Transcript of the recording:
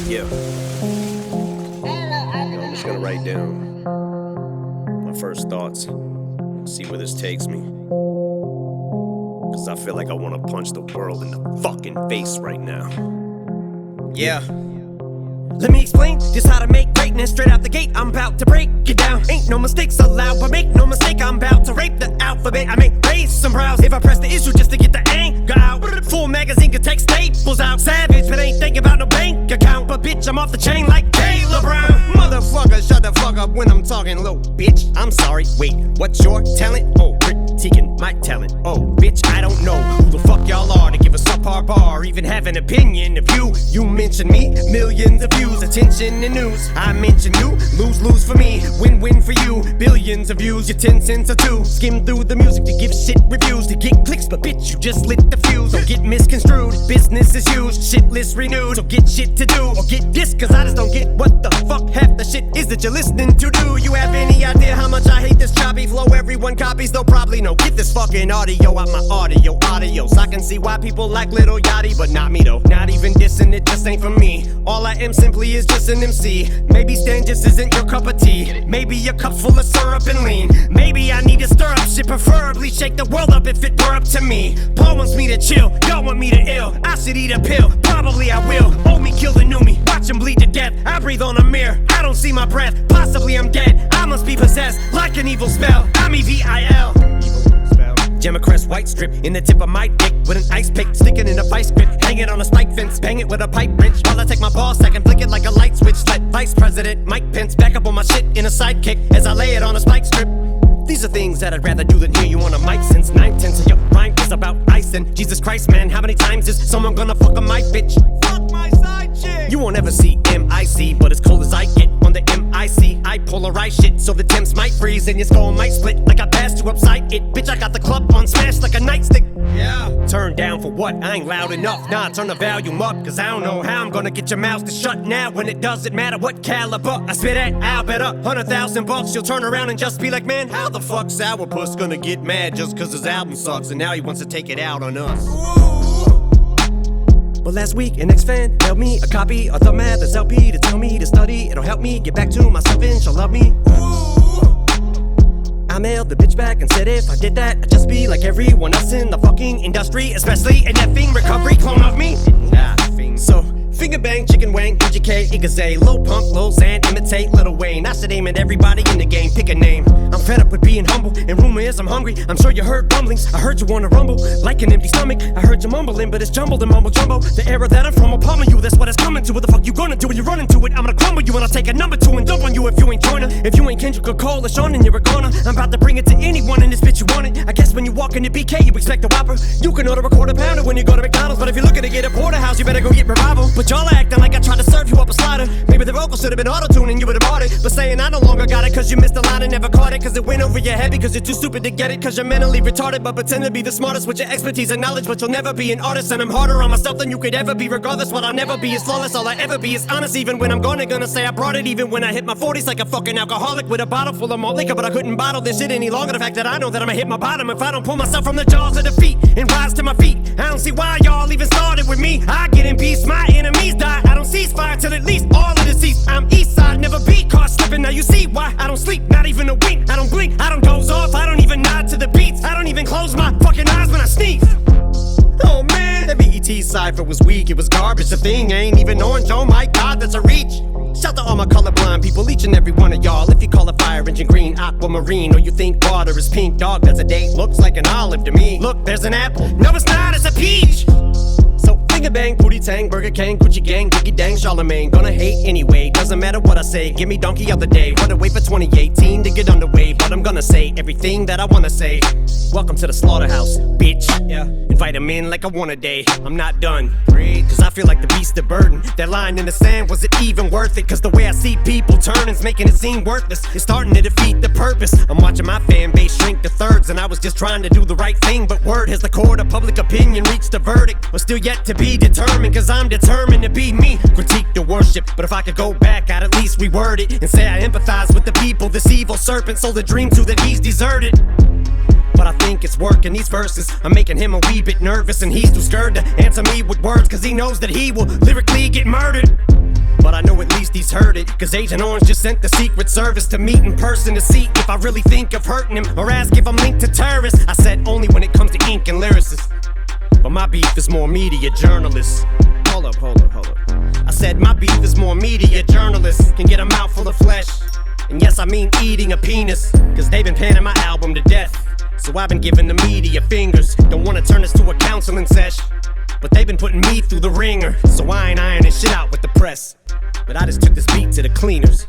Yeah. I'm just gonna write down my first thoughts, see where this takes me. Cause I feel like I wanna punch the world in the fucking face right now. Yeah. Let me explain just how to make greatness straight out the gate. I'm about to break it down. Ain't no mistakes allowed, but make no mistake, I'm about to rape the alphabet. I may raise some brows if I press the issue just to get the anger out. Full magazine can take staples out. Savage, but ain't thinking about no bank account. But bitch, I'm off the chain like Caleb Brown. Motherfucker, shut the fuck up when I'm talking low. Bitch, I'm sorry. Wait, what's your talent? Oh, critiquing my talent. Oh, bitch, I don't know who the fuck y'all are to give a subpar bar, even have an opinion of you. You mention me, millions of views, attention and news. I mention you, lose for me, win for you. Billions of views, your 10 cents or two. Skim through the music to give shit reviews, to get clicks, but bitch, you just lit the fuse. Don't get misconstrued, business is used, shit list renewed. So get shit to do, or get this, cause I just don't get what the fuck half the shit is that you're listening to. Do you have any idea how much I hate this choppy flow? Everyone copies, though probably no. Get this fucking audio out my audio, so I can see why people like Lil Yachty, but not me though. Not even dissing, it just ain't for me. All I am simply is just an MC. Maybe Stan just isn't your cup of tea. Maybe a cup full of syrup and lean. Maybe I need to stir up shit, preferably shake the world up if it were up to me. Paul wants me to chill, y'all want me to ill. I should eat a pill, probably I will. Old me kill the new me, watch him bleed to death. I breathe on a mirror, I don't see my breath. Possibly I'm dead, I must be possessed like an evil spell. I'm EVIL. Gemma-Crest white strip in the tip of my dick with an ice pick, sticking in a vice grip, hang it on a spike fence, bang it with a pipe wrench while I take my ball sack and flick it like a light switch. Let Vice President Mike Pence back up on my shit in a sidekick as I lay it on a spike strip. These are things that I'd rather do than hear you on a mic, since 9/10 of your rhyme is about ice. And Jesus Christ, man, how many times is someone gonna fuck on my bitch? Fuck my side chick. You won't ever see MIC, but as cold as I get on the MIC, I polarize shit so the Temps might freeze and your skull might split like I passed you upside it. Bitch, I got the club on smash like a nightstick. Yeah. Turn down for what? I ain't loud enough. Nah, turn the volume up, cause I don't know how I'm gonna get your mouth to shut now when it doesn't matter what caliber I spit at. I'll bet up $100,000 you'll turn around and just be like, man, how the fuck Sourpuss gonna get mad just cause his album sucks and now he wants to take it out on us? But last week, an ex-fan mailed me a copy of the Mathers LP to tell me to study. It'll help me get back to myself and she'll love me. I mailed the bitch back and said if I did that, I'd just be like everyone else in the fucking industry, especially an effing recovery clone of me. So, finger bang, chicken wang, PGK, Igaze, Lil Pump, Lil Xan, imitate Lil Wayne. I should aim at everybody in the game, pick a name. I'm fed up with being humble, and rumor is I'm hungry. I'm sure you heard rumblings, I heard you wanna rumble like an empty stomach. I heard you mumbling, but it's jumbled and mumble jumbo. The era that I'm from will pummel you, that's what it's coming to. What the fuck you gonna do when you run into it? I'm gonna crumble you and I'll take a number 2 and dump on you if you ain't Joyner. If you ain't Kendrick or Cole or Sean, then you're a goner. I'm about to bring it to anyone in this bitch you want it. I guess when you walk into BK, you expect a Whopper. You can order a quarter pounder when you go to McDonald's, but if you're looking to get a porterhouse, you better go get Revival. But y'all acting like I tried to serve you up a slider. Maybe the vocals should have been auto-tuned and you would've bought it. But saying I no longer got it cause you missed the line and never caught it, cause it went over your head because you're too stupid to get it, cause you're mentally retarded but pretend to be the smartest with your expertise and knowledge, but you'll never be an artist. And I'm harder on myself than you could ever be. Regardless, what I'll never be is flawless. All I ever be is honest, even when I'm gonna say I brought it. Even when I hit my 40s like a fucking alcoholic with a bottle full of malt liquor, but I couldn't bottle this shit any longer. The fact that I know that I'ma hit my bottom if I don't pull myself from the jaws of defeat and rise to my feet. I don't see why y'all even started with me. I get in peace, my enemies die. I don't cease fire till at least all of the cease. I'm east side, never be caught slipping. Now you see why I don't sleep, not even a wink. I don't blink, I don't doze off, I don't even nod to the beats. I don't even close my fucking eyes when I sneeze. Oh man, that BET cipher was weak, it was garbage. The thing ain't even orange, oh my god, that's a reach. Shout to all my colorblind people, each and every one of y'all. If you call a fire engine green, aquamarine, or you think water is pink, dog, that's a date, looks like an olive to me. Look, there's an apple, no it's not, it's a peach. So finger bang, Pootie Tang, Burger King, Gucci Gang, Biggie Dang, Charlemagne. Gonna hate anyway, doesn't matter what I say. Give me donkey other day, wanna wait for 2018 to get underway. But I'm gonna say everything that I wanna say. Welcome to the slaughterhouse, bitch. Yeah, invite him in like I want a day. I'm not done, cause I feel like the beast of burden. That line in the sand, was it even worth it? Cause the way I see people turning's making it seem worthless. It's starting to defeat the purpose. I'm watching my fan base shrink to thirds, and I was just trying to do the right thing. But word has the court of public opinion reached a verdict. But still yet to be determined, cause I'm determined to be me. Critique the worship, but if I could go back, I'd at least reword it and say I empathize with the people this evil serpent sold a dream to that he's deserted. But I think it's working, these verses are making him a wee bit nervous, and he's too scared to answer me with words, cause he knows that he will lyrically get murdered. but I know at least he's heard it. Cause Agent Orange just sent the Secret Service to meet in person to see if I really think of hurting him, or ask if I'm linked to terrorists. I said only when it comes to ink and lyricists, but my beef is more media journalists. Hold up. I said my beef is more media journalists can get a mouthful of flesh, and yes I mean eating a penis, cause they've been panning my album to death. So I've been giving the media fingers. Don't wanna turn this to a counseling sesh, but they've been putting me through the ringer. So I ain't ironing shit out with the press, but I just took this beat to the cleaners.